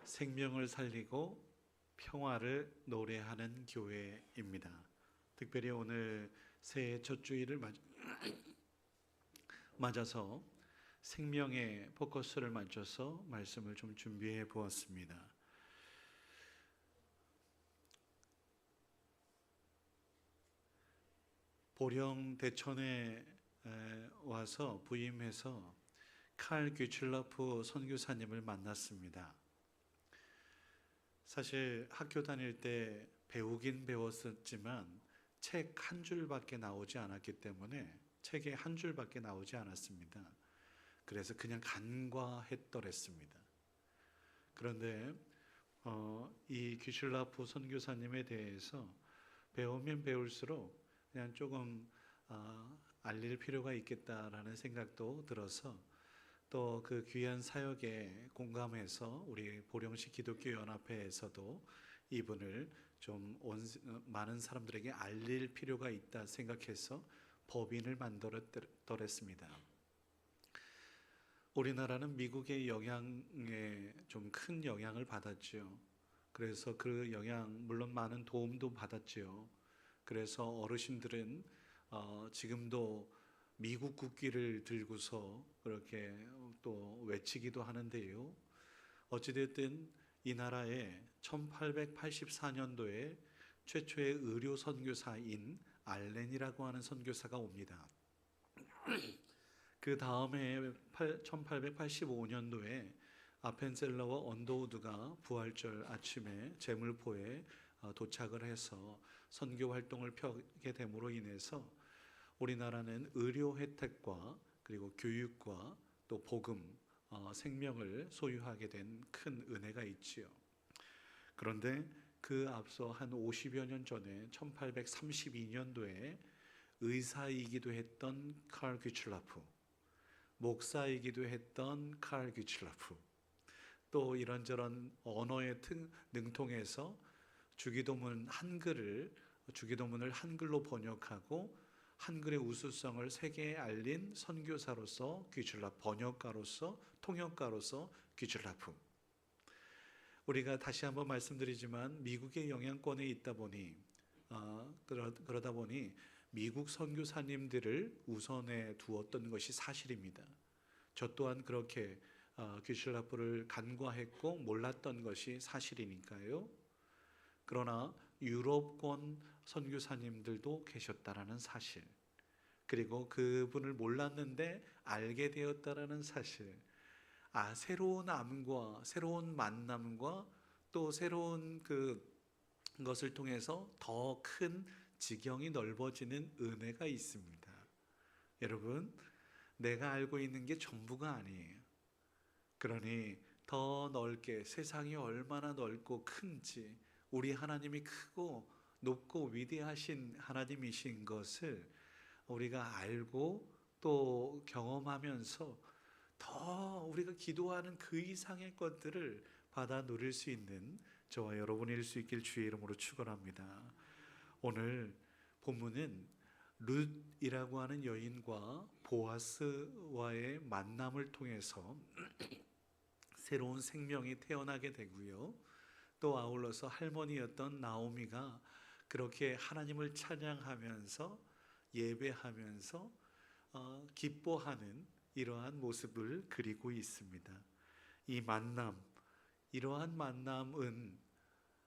생명을 살리고 평화를 노래하는 교회입니다. 특별히 오늘 새해 첫 주일을 맞아서 생명의 포커스를 맞춰서 말씀을 좀 준비해 보았습니다. 보령 대천에 와서 부임해서 칼 귀출라프 선교사님을 만났습니다. 사실 학교 다닐 때 배우긴 배웠었지만 책 한 줄밖에 나오지 않았기 때문에 책에 한 줄밖에 나오지 않았습니다. 그래서 그냥 간과했더랬습니다. 그런데 이 귀슐라프 선교사님에 대해서 배우면 배울수록 그냥 조금 알릴 필요가 있겠다라는 생각도 들어서 또 그 귀한 사역에 공감해서 우리 보령시 기독교 연합회에서도 이분을 좀 많은 사람들에게 알릴 필요가 있다 생각해서 법인을 만들었더랬습니다. 우리나라는 미국의 영향에 좀 큰 영향을 받았죠. 그래서 그 영향 물론 많은 도움도 받았죠. 그래서 어르신들은 지금도 미국 국기를 들고서 그렇게 또 외치기도 하는데요. 어찌됐든 이 나라에 1884년도에 최초의 의료 선교사인 알렌이라고 하는 선교사가 옵니다. 그 다음에 1885년도에 아펜셀러와 언더우드가 부활절 아침에 제물포에 도착을 해서 선교 활동을 펴게 됨으로 인해서 우리나라는 의료 혜택과 그리고 교육과 또 복음, 생명을 소유하게 된 큰 은혜가 있지요. 그런데 그 앞서 한 50여 년 전에 1832년도에 의사이기도 했던 칼 귀출라프, 목사이기도 했던 칼 귀출라프, 또 이런저런 언어의 능통해서 주기도문을 한글로 번역하고 한글의 우수성을 세계에 알린 선교사로서 귀출라프, 번역가로서 통역가로서 귀출라프. 우리가 다시 한번 말씀드리지만 미국의 영향권에 있다 보니 그러다 보니 미국 선교사님들을 우선에 두었던 것이 사실입니다. 저 또한 그렇게 귀슐라프를 간과했고 몰랐던 것이 사실이니까요. 그러나 유럽권 선교사님들도 계셨다라는 사실, 그리고 그분을 몰랐는데 알게 되었다라는 사실, 새로운 암과 새로운 만남과 또 새로운 것을 통해서 더 큰 지경이 넓어지는 은혜가 있습니다. 여러분, 내가 알고 있는 게 전부가 아니에요. 그러니 더 넓게 세상이 얼마나 넓고 큰지, 우리 하나님이 크고 높고 위대하신 하나님이신 것을 우리가 알고 또 경험하면서 더 우리가 기도하는 그 이상의 것들을 받아 누릴 수 있는 저와 여러분일 수 있길 주의 이름으로 축원합니다. 오늘 본문은 룻이라고 하는 여인과 보아스와의 만남을 통해서 새로운 생명이 태어나게 되고요. 또 아울러서 할머니였던 나오미가 그렇게 하나님을 찬양하면서 예배하면서 기뻐하는 이러한 모습을 그리고 있습니다. 이 만남, 이러한 만남은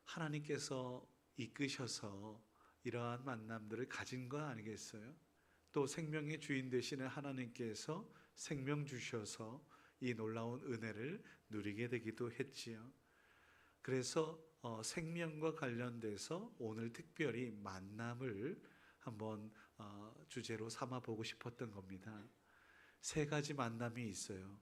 하나님께서 이끄셔서 이러한 만남들을 가진 거 아니겠어요? 또 생명의 주인 되시는 하나님께서 생명 주셔서 이 놀라운 은혜를 누리게 되기도 했지요. 그래서 생명과 관련돼서 오늘 특별히 만남을 한번 주제로 삼아 보고 싶었던 겁니다. 세 가지 만남이 있어요.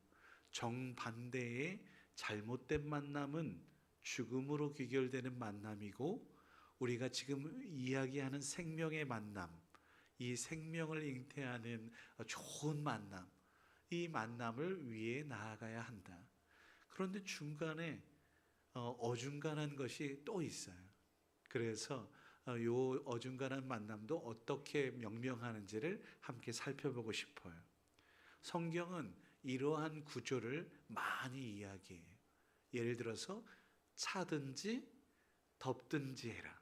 정반대의 잘못된 만남은 죽음으로 귀결되는 만남이고, 우리가 지금 이야기하는 생명의 만남, 이 생명을 잉태하는 좋은 만남, 이 만남을 위해 나아가야 한다. 그런데 중간에 어중간한 것이 또 있어요. 그래서 이 어중간한 만남도 어떻게 명명하는지를 함께 살펴보고 싶어요. 성경은 이러한 구조를 많이 이야기해요. 예를 들어서 차든지 덮든지 해라.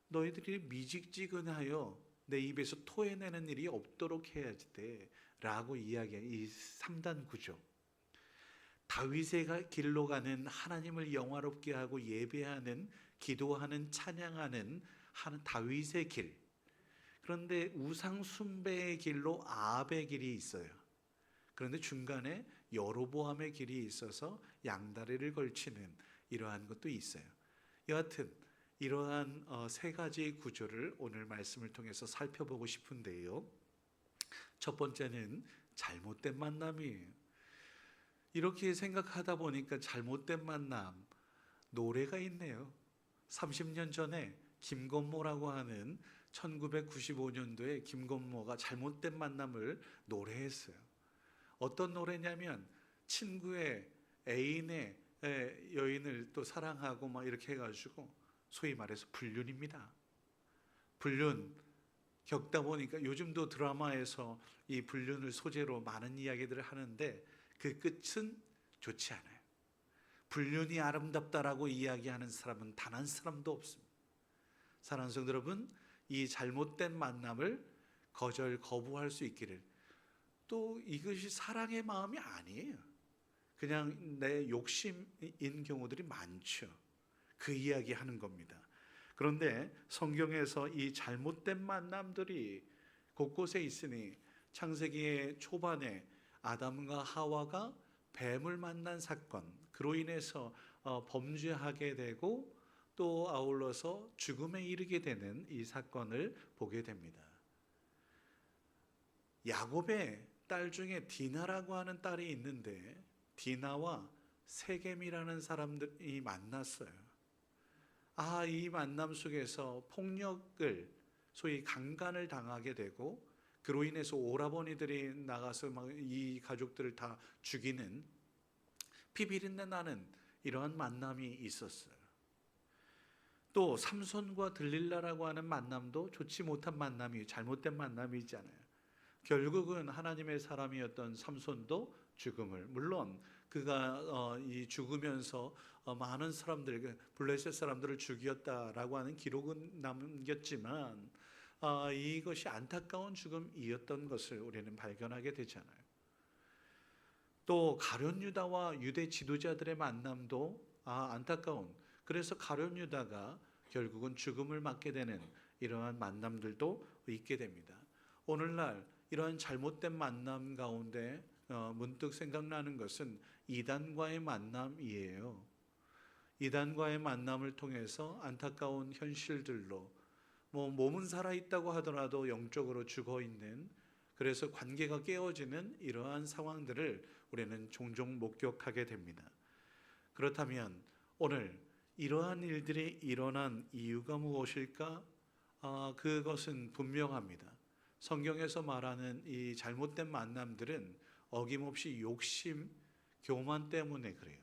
너희들이 미직지근하여 내 입에서 토해내는 일이 없도록 해야지 돼 라고 이야기한 이 3단 구조. 다윗의 길로 가는 하나님을 영화롭게 하고 예배하는, 기도하는, 찬양하는 다윗의 길. 그런데 우상 숭배의 길로 아합의 길이 있어요. 그런데 중간에 여로보암의 길이 있어서 양다리를 걸치는 이러한 것도 있어요. 여하튼 이러한 세 가지 구조를 오늘 말씀을 통해서 살펴보고 싶은데요. 첫 번째는 잘못된 만남이에요. 이렇게 생각하다 보니까 잘못된 만남, 노래가 있네요. 30년 전에 김건모라고 하는 1995년도에 김건모가 잘못된 만남을 노래했어요. 어떤 노래냐면 친구의 애인의 여인을 또 사랑하고 막 이렇게 해가지고 소위 말해서 불륜입니다. 불륜 겪다 보니까 요즘도 드라마에서 이 불륜을 소재로 많은 이야기들을 하는데 그 끝은 좋지 않아요. 불륜이 아름답다라고 이야기하는 사람은 단 한 사람도 없습니다. 사랑하는 성도 여러분, 이 잘못된 만남을 거부할 수 있기를. 또 이것이 사랑의 마음이 아니에요. 그냥 내 욕심인 경우들이 많죠. 그 이야기 하는 겁니다. 그런데 성경에서 이 잘못된 만남들이 곳곳에 있으니 창세기의 초반에 아담과 하와가 뱀을 만난 사건, 그로 인해서 범죄하게 되고 또 아울러서 죽음에 이르게 되는 이 사건을 보게 됩니다. 야곱의 딸 중에 디나라고 하는 딸이 있는데 디나와 세겜이라는 사람들이 만났어요. 이 만남 속에서 폭력을, 소위 강간을 당하게 되고 그로 인해서 오라버니들이 나가서 막 이 가족들을 다 죽이는 피비린내 나는 이러한 만남이 있었어요. 또 삼손과 들릴라라고 하는 만남도 좋지 못한 만남이, 잘못된 만남이잖아요. 결국은 하나님의 사람이었던 삼손도 죽음을, 물론 그가 죽으면서 많은 사람들, 블레셋 사람들을 죽였다라고 하는 기록은 남겼지만 이것이 안타까운 죽음이었던 것을 우리는 발견하게 되잖아요. 또 가룟 유다와 유대 지도자들의 만남도 안타까운, 그래서 가룟 유다가 결국은 죽음을 맞게 되는 이러한 만남들도 있게 됩니다. 오늘날 이러한 잘못된 만남 가운데 문득 생각나는 것은 이단과의 만남이에요. 이단과의 만남을 통해서 안타까운 현실들로 몸은 살아있다고 하더라도 영적으로 죽어있는, 그래서 관계가 깨어지는 이러한 상황들을 우리는 종종 목격하게 됩니다. 그렇다면 오늘 이러한 일들이 일어난 이유가 무엇일까? 그것은 분명합니다. 성경에서 말하는 이 잘못된 만남들은 어김없이 욕심, 교만 때문에 그래요.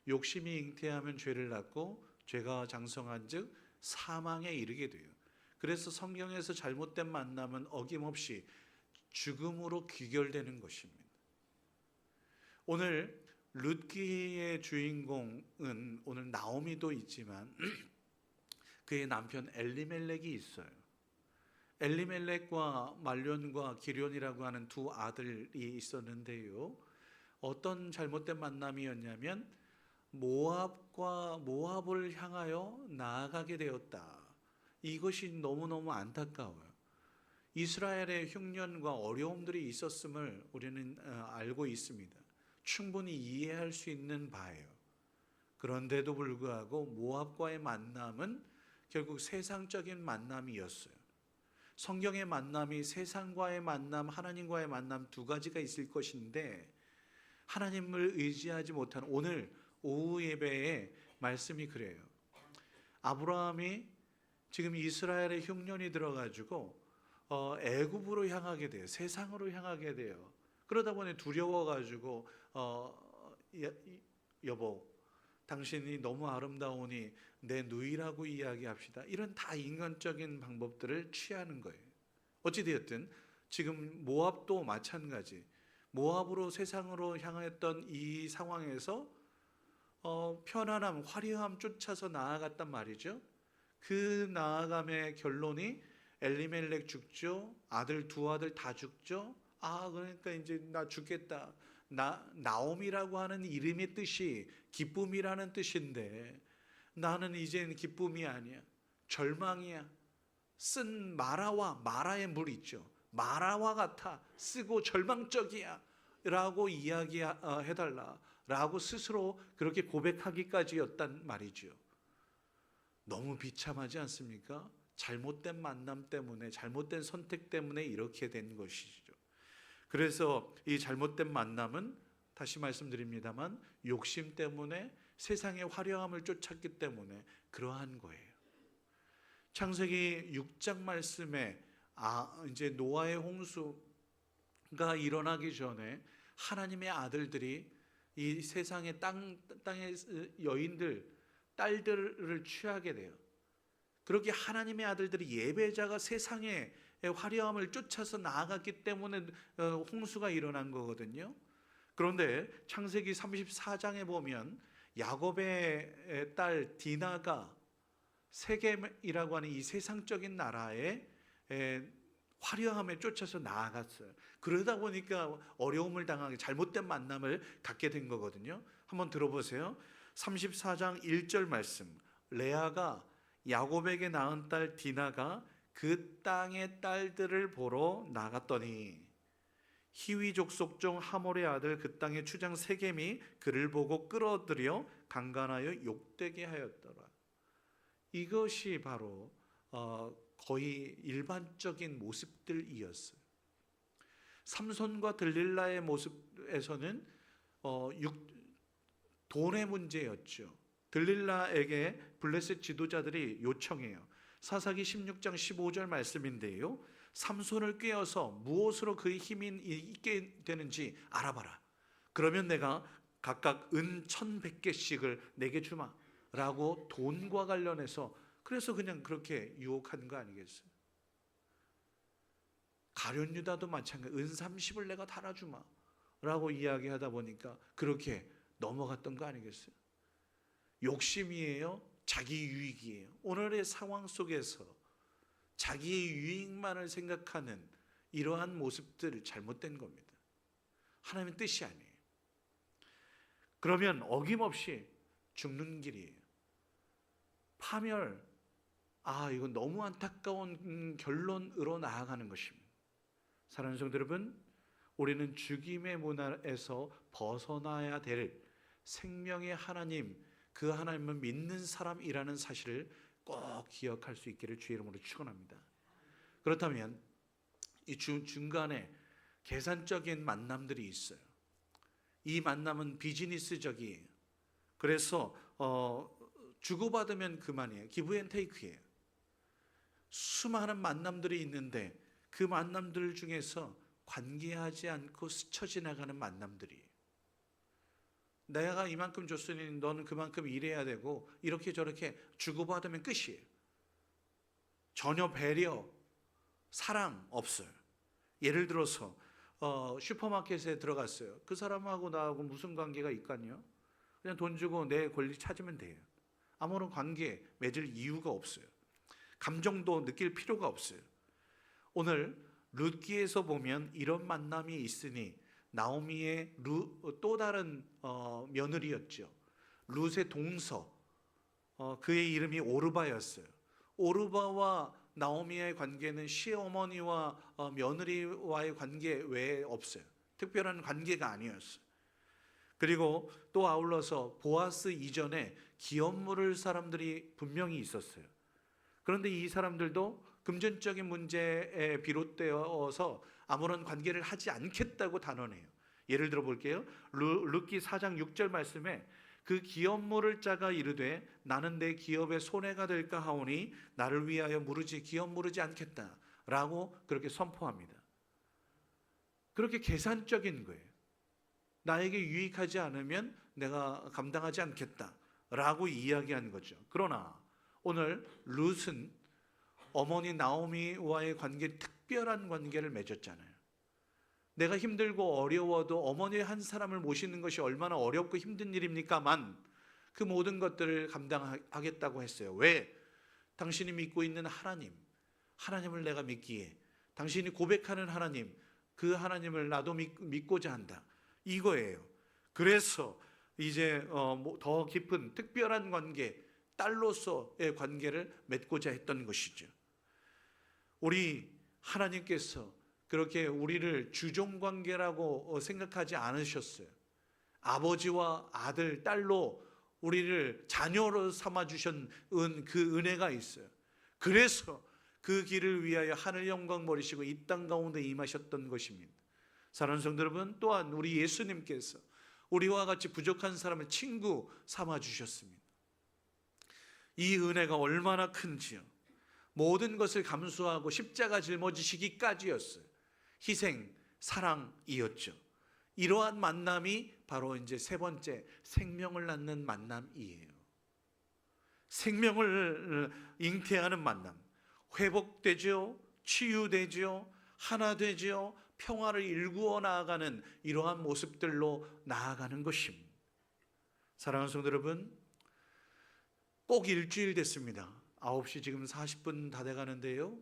욕심이 잉태하면 죄를 낳고 죄가 장성한 즉 사망에 이르게 돼요. 그래서 성경에서 잘못된 만남은 어김없이 죽음으로 귀결되는 것입니다. 오늘 룻기의 주인공은 오늘 나오미도 있지만 그의 남편 엘리멜렉이 있어요. 엘리멜렉과 말론과 기럧이라고 하는 두 아들이 있었는데요. 어떤 잘못된 만남이었냐면 모압을 향하여 나아가게 되었다. 이것이 너무너무 안타까워요. 이스라엘의 흉년과 어려움들이 있었음을 우리는 알고 있습니다. 충분히 이해할 수 있는 바예요. 그런데도 불구하고 모압과의 만남은 결국 세상적인 만남이었어요. 성경의 만남이 세상과의 만남, 하나님과의 만남 두 가지가 있을 것인데 하나님을 의지하지 못한 오늘 오후 예배의 말씀이 그래요. 아브라함이 지금 이스라엘의 흉년이 들어가지고 애굽으로 향하게 돼요. 세상으로 향하게 돼요. 그러다 보니 두려워가지고 여보, 당신이 너무 아름다우니 내 누이라고 이야기합시다. 이런 다 인간적인 방법들을 취하는 거예요. 어찌되었든 지금 모압도 마찬가지. 모압으로 세상으로 향했던 이 상황에서 편안함, 화려함 쫓아서 나아갔단 말이죠. 그 나아감의 결론이 엘리멜렉 죽죠. 두 아들 다 죽죠. 그러니까 이제 나 죽겠다. 나옴이라고 하는 이름의 뜻이 기쁨이라는 뜻인데 나는 이젠 기쁨이 아니야. 절망이야. 쓴 마라의 물 있죠. 마라와 같아. 쓰고 절망적이야. 라고 이야기해달라. 라고 스스로 그렇게 고백하기까지였단 말이죠. 너무 비참하지 않습니까? 잘못된 만남 때문에, 잘못된 선택 때문에 이렇게 된 것이죠. 그래서 이 잘못된 만남은 다시 말씀드립니다만 욕심 때문에 세상의 화려함을 쫓았기 때문에 그러한 거예요. 창세기 6장 말씀에 이제 노아의 홍수가 일어나기 전에 하나님의 아들들이 이 세상의 땅의 여인들, 딸들을 취하게 돼요. 그렇게 하나님의 아들들이 예배자가 세상의 화려함을 쫓아서 나아갔기 때문에 홍수가 일어난 거거든요. 그런데 창세기 34장에 보면 야곱의 딸 디나가 세겜이라고 하는 이 세상적인 나라의 화려함에 쫓아서 나아갔어요. 그러다 보니까 어려움을 당하게 잘못된 만남을 갖게 된 거거든요. 한번 들어보세요. 34장 1절 말씀. 레아가 야곱에게 낳은 딸 디나가 그 땅의 딸들을 보러 나갔더니 히위 족속 중 하몰의 아들 그 땅의 추장 세겜이 그를 보고 끌어들여 강간하여 욕되게 하였더라. 이것이 바로 거의 일반적인 모습들이었어요. 삼손과 들릴라의 모습에서는 돈의 문제였죠. 들릴라에게 블레셋 지도자들이 요청해요. 사사기 16장 15절 말씀인데요. 삼손을 꿰어서 무엇으로 그의 힘이 있게 되는지 알아봐라. 그러면 내가 각각 은 1,100개씩을 내게 주마. 라고 돈과 관련해서 그래서 그냥 그렇게 유혹한 거 아니겠어요? 가룟 유다도 마찬가지. 은 30을 내가 달아주마. 라고 이야기하다 보니까 그렇게 넘어갔던 거 아니겠어요? 욕심이에요? 자기 유익이에요? 오늘의 상황 속에서 자기의 유익만을 생각하는 이러한 모습들 잘못된 겁니다. 하나님의 뜻이 아니에요. 그러면 어김없이 죽는 길이에요. 파멸, 이건 너무 안타까운 결론으로 나아가는 것입니다. 사랑하는 성도 여러분, 우리는 죽임의 문화에서 벗어나야 될 생명의 하나님, 그 하나님을 믿는 사람이라는 사실을 꼭 기억할 수 있기를 주의 이름으로 축원합니다. 그렇다면 이 중간에 계산적인 만남들이 있어요. 이 만남은 비즈니스적이에요. 그래서 주고받으면 그만이에요. 기브 앤 테이크예요. 수많은 만남들이 있는데 그 만남들 중에서 관계하지 않고 스쳐 지나가는 만남들이에요. 내가 이만큼 줬으니 너는 그만큼 일해야 되고 이렇게 저렇게 주고받으면 끝이에요. 전혀 배려, 사랑 없어요. 예를 들어서 슈퍼마켓에 들어갔어요. 그 사람하고 나하고 무슨 관계가 있겠냐? 그냥 돈 주고 내 권리 찾으면 돼요. 아무런 관계 맺을 이유가 없어요. 감정도 느낄 필요가 없어요. 오늘 룻기에서 보면 이런 만남이 있으니 나오미의 또 다른 며느리였죠. 룻의 동서, 그의 이름이 오르바였어요. 오르바와 나오미의 관계는 시어머니와 며느리와의 관계 외에 없어요. 특별한 관계가 아니었어요. 그리고 또 아울러서 보아스 이전에 기업 물을 사람들이 분명히 있었어요. 그런데 이 사람들도 금전적인 문제에 비롯되어서 아무런 관계를 하지 않겠다고 단언해요. 예를 들어 볼게요. 룻기 4장 6절 말씀에 그 기업 물을 자가 이르되 나는 내 기업의 손해가 될까 하오니 나를 위하여 기업 무르지 않겠다 라고 그렇게 선포합니다. 그렇게 계산적인 거예요. 나에게 유익하지 않으면 내가 감당하지 않겠다 라고 이야기한 거죠. 그러나 오늘 룻은 어머니 나오미와의 특별한 관계를 맺었잖아요. 내가 힘들고 어려워도 어머니 한 사람을 모시는 것이 얼마나 어렵고 힘든 일입니까만 그 모든 것들을 감당하겠다고 했어요. 왜? 당신이 믿고 있는 하나님을 내가 믿기에, 당신이 고백하는 하나님, 그 하나님을 나도 믿고자 한다, 이거예요. 그래서 이제 더 깊은 특별한 관계, 딸로서의 관계를 맺고자 했던 것이죠. 우리 하나님께서 그렇게 우리를 주종관계라고 생각하지 않으셨어요. 아버지와 아들, 딸로 우리를 자녀로 삼아주신 그 은혜가 있어요. 그래서 그 길을 위하여 하늘 영광 버리시고 이 땅 가운데 임하셨던 것입니다. 사랑하는 성도 여러분, 또한 우리 예수님께서 우리와 같이 부족한 사람을 친구 삼아주셨습니다. 이 은혜가 얼마나 큰지요. 모든 것을 감수하고 십자가 짊어지시기까지였어요. 희생, 사랑이었죠. 이러한 만남이 바로 이제 세 번째, 생명을 낳는 만남이에요. 생명을 잉태하는 만남. 회복되죠, 치유되죠, 하나 되죠, 평화를 일구어 나아가는 이러한 모습들로 나아가는 것입니다. 사랑하는 성도 여러분, 꼭 일주일 됐습니다. 9시 지금 40분 다 돼가는데요,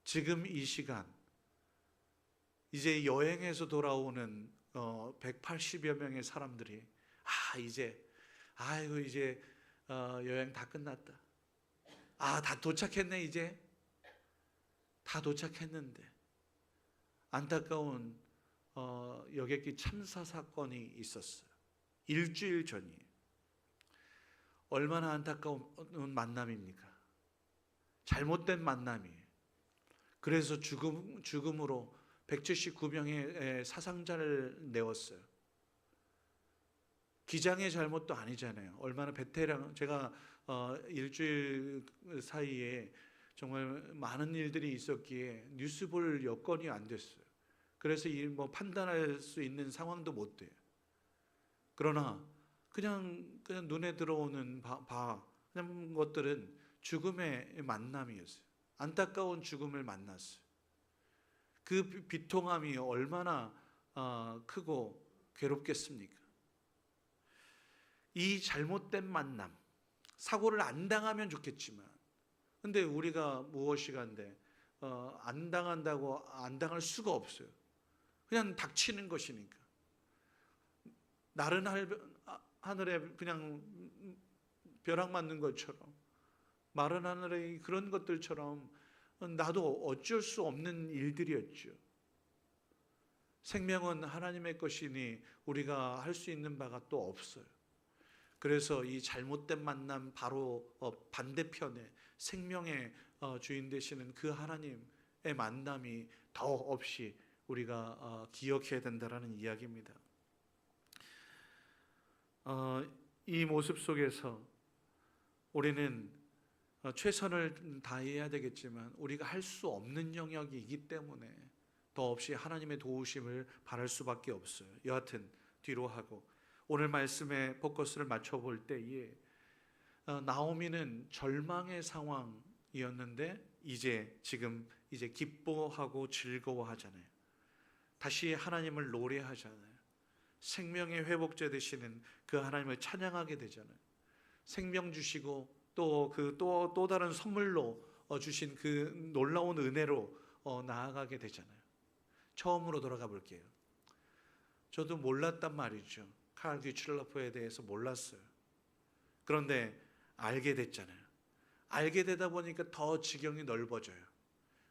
지금 이 시간 이제 여행에서 돌아오는 180여 명의 사람들이 이제 여행 다 끝났다, 다 도착했네, 이제 다 도착했는데 안타까운 여객기 참사 사건이 있었어요. 일주일 전이에요. 얼마나 안타까운 만남입니까? 잘못된 만남이에요. 그래서 죽음으로 179명의 사상자를 내었어요. 기장의 잘못도 아니잖아요. 얼마나 베테랑, 제가 일주일 사이에 정말 많은 일들이 있었기에 뉴스 볼 여건이 안 됐어요. 그래서 판단할 수 있는 상황도 못 돼요. 그러나 그냥 눈에 들어오는 그냥 것들은 죽음의 만남이었어요. 안타까운 죽음을 만났어요. 그 비통함이 얼마나 크고 괴롭겠습니까? 이 잘못된 만남, 사고를 안 당하면 좋겠지만, 근데 우리가 무엇이간데 안 당한다고 안 당할 수가 없어요. 그냥 닥치는 것이니까. 나른 하늘에 그냥 벼락 맞는 것처럼, 마른 하늘의 그런 것들처럼 나도 어쩔 수 없는 일들이었죠. 생명은 하나님의 것이니 우리가 할 수 있는 바가 또 없어요. 그래서 이 잘못된 만남 바로 반대편에 생명의 주인 되시는 그 하나님의 만남이 더없이 우리가 기억해야 된다는 이야기입니다. 이 모습 속에서 우리는 최선을 다해야 되겠지만 우리가 할 수 없는 영역이기 때문에 더없이 하나님의 도우심을 바랄 수밖에 없어요. 여하튼 뒤로 하고 오늘 말씀에 포커스를 맞춰볼 때에 나오미는 절망의 상황이었는데 지금 기뻐하고 즐거워하잖아요. 다시 하나님을 노래하잖아요. 생명의 회복자 되시는 그 하나님을 찬양하게 되잖아요. 생명 주시고 또 다른 선물로 주신 그 놀라운 은혜로 나아가게 되잖아요. 처음으로 돌아가 볼게요. 저도 몰랐단 말이죠. 칼 귀출러프에 대해서 몰랐어요. 그런데 알게 됐잖아요. 알게 되다 보니까 더 지경이 넓어져요.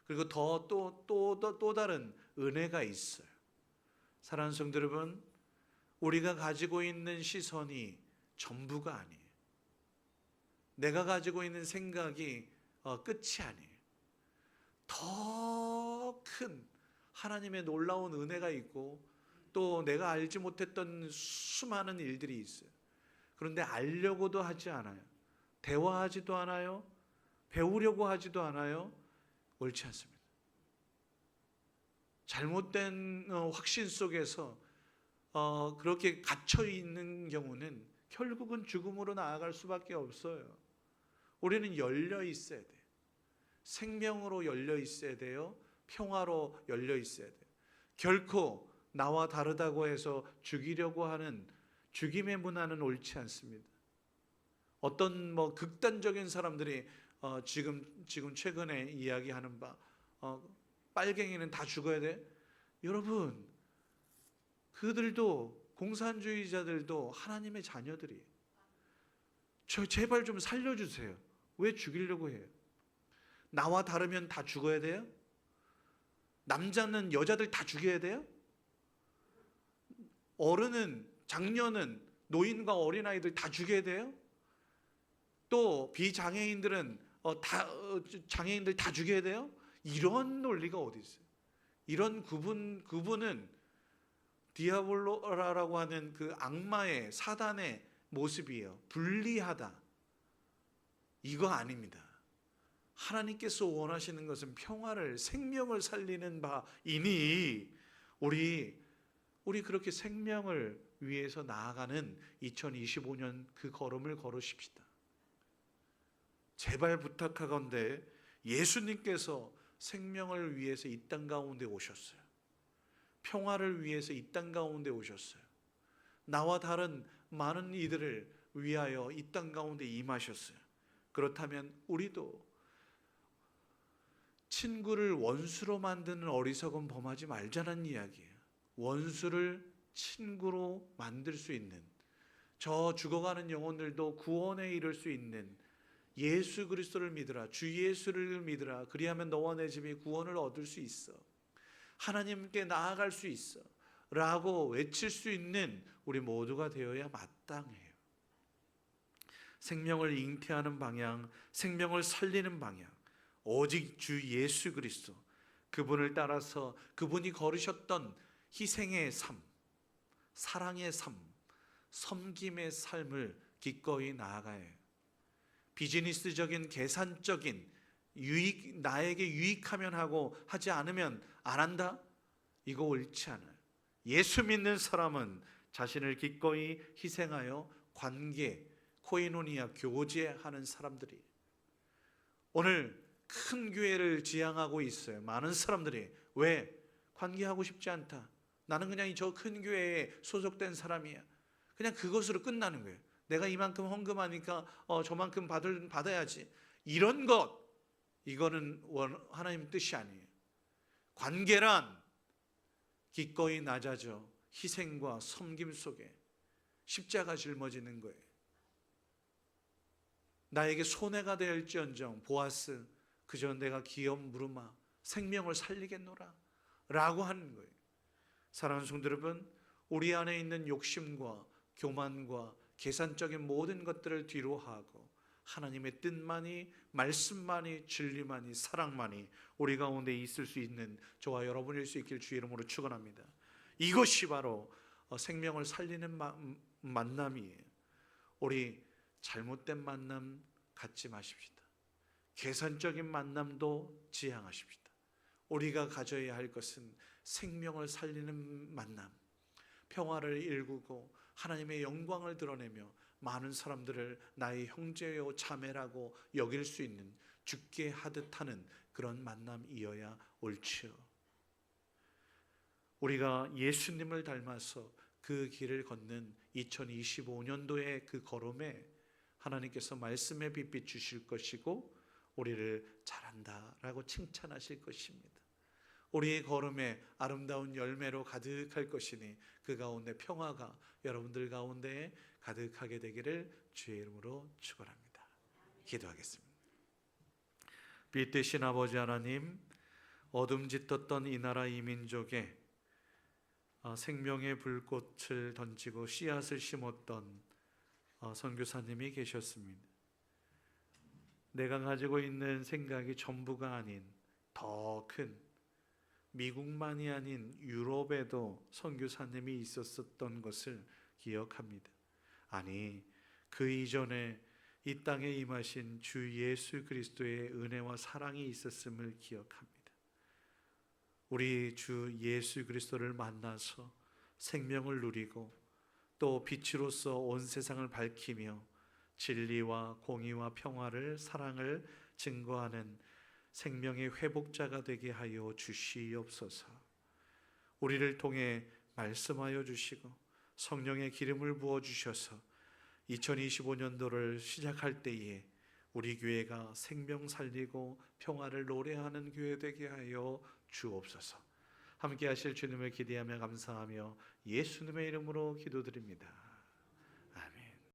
그리고 또 다른 은혜가 있어요. 사랑하는 성도 여러분, 우리가 가지고 있는 시선이 전부가 아니에요. 내가 가지고 있는 생각이 끝이 아니에요. 더 큰 하나님의 놀라운 은혜가 있고 또 내가 알지 못했던 수많은 일들이 있어요. 그런데 알려고도 하지 않아요. 대화하지도 않아요. 배우려고 하지도 않아요. 옳지 않습니다. 잘못된 확신 속에서 그렇게 갇혀 있는 경우는 결국은 죽음으로 나아갈 수밖에 없어요. 우리는 열려 있어야 돼요. 생명으로 열려 있어야 돼요. 평화로 열려 있어야 돼요. 결코 나와 다르다고 해서 죽이려고 하는 죽임의 문화는 옳지 않습니다. 어떤 뭐 극단적인 사람들이 지금 최근에 이야기하는 바 빨갱이는 다 죽어야 돼. 여러분, 그들도 공산주의자들도 하나님의 자녀들이에요. 제발 좀 살려주세요. 왜 죽이려고 해요? 나와 다르면 다 죽어야 돼요? 남자는 여자들 다 죽여야 돼요? 어른은, 장녀는, 노인과 어린아이들 다 죽여야 돼요? 또 비장애인들은 장애인들 다 죽여야 돼요? 이런 논리가 어디 있어요? 이런 그분은 디아볼로라고 하는 그 악마의 사단의 모습이에요. 불리하다. 이거 아닙니다. 하나님께서 원하시는 것은 평화를, 생명을 살리는 바이니 우리 그렇게 생명을 위해서 나아가는 2025년 그 걸음을 걸으십시다. 제발 부탁하건대 예수님께서 생명을 위해서 이 땅 가운데 오셨어요. 평화를 위해서 이 땅 가운데 오셨어요. 나와 다른 많은 이들을 위하여 이 땅 가운데 임하셨어요. 그렇다면 우리도 친구를 원수로 만드는 어리석은 범하지 말자는 이야기예요. 원수를 친구로 만들 수 있는, 저 죽어가는 영혼들도 구원에 이를 수 있는 예수 그리스도를 믿으라, 주 예수를 믿으라. 그리하면 너와 내 집이 구원을 얻을 수 있어, 하나님께 나아갈 수 있어 라고 외칠 수 있는 우리 모두가 되어야 마땅해요. 생명을 잉태하는 방향, 생명을 살리는 방향, 오직 주 예수 그리스도, 그분을 따라서 그분이 걸으셨던 희생의 삶, 사랑의 삶, 섬김의 삶을 기꺼이 나아가야 해요. 비즈니스적인, 계산적인 나에게 유익하면 하고 하지 않으면 안 한다? 이거 옳지 않아요. 예수 믿는 사람은 자신을 기꺼이 희생하여 관계, 코이노니아, 교제하는 사람들이 오늘 큰 교회를 지향하고 있어요. 많은 사람들이 왜? 관계하고 싶지 않다. 나는 그냥 저 큰 교회에 소속된 사람이야. 그냥 그것으로 끝나는 거예요. 내가 이만큼 헌금하니까 저만큼 받아야지. 이런 것, 이거는 하나님 뜻이 아니에요. 관계란 기꺼이 낮아져 희생과 섬김 속에 십자가 짊어지는 거예요. 나에게 손해가 될지언정 보아스, 그저 내가 기업 물으마 생명을 살리겠노라 라고 하는 거예요. 사랑하는 성도 여러분, 우리 안에 있는 욕심과 교만과 계산적인 모든 것들을 뒤로 하고 하나님의 뜻만이, 말씀만이, 진리만이, 사랑만이 우리 가운데 있을 수 있는 저와 여러분일 수 있기를 주의 이름으로 축원합니다. 이것이 바로 생명을 살리는 만남이에요. 우리 잘못된 만남 갖지 마십시다. 계산적인 만남도 지향하십시다. 우리가 가져야 할 것은 생명을 살리는 만남, 평화를 일구고 하나님의 영광을 드러내며 많은 사람들을 나의 형제요 자매라고 여길 수 있는, 죽게 하듯 하는 그런 만남이어야 옳지요. 우리가 예수님을 닮아서 그 길을 걷는 2025년도의 그 걸음에 하나님께서 말씀의 빛 주실 것이고 우리를 잘한다라고 칭찬하실 것입니다. 우리의 걸음에 아름다운 열매로 가득할 것이니 그 가운데 평화가 여러분들 가운데 가득하게 되기를 주의 이름으로 축원합니다. 기도하겠습니다. 빛 되신 아버지 하나님, 어둠 짙었던 이 나라 이 민족에 생명의 불꽃을 던지고 씨앗을 심었던 선교사님이 계셨습니다. 내가 가지고 있는 생각이 전부가 아닌 더 큰, 미국만이 아닌 유럽에도 선교사님이 있었던 것을 기억합니다. 아니, 그 이전에 이 땅에 임하신 주 예수 그리스도의 은혜와 사랑이 있었음을 기억합니다. 우리 주 예수 그리스도를 만나서 생명을 누리고 또 빛으로서 온 세상을 밝히며 진리와 공의와 평화를, 사랑을 증거하는 생명의 회복자가 되게 하여 주시옵소서. 우리를 통해 말씀하여 주시고 성령의 기름을 부어 주셔서 2025년도를 시작할 때에 우리 교회가 생명 살리고 평화를 노래하는 교회 되게 하여 주옵소서. 함께 하실 주님을 기대하며 감사하며 예수님의 이름으로 기도드립니다.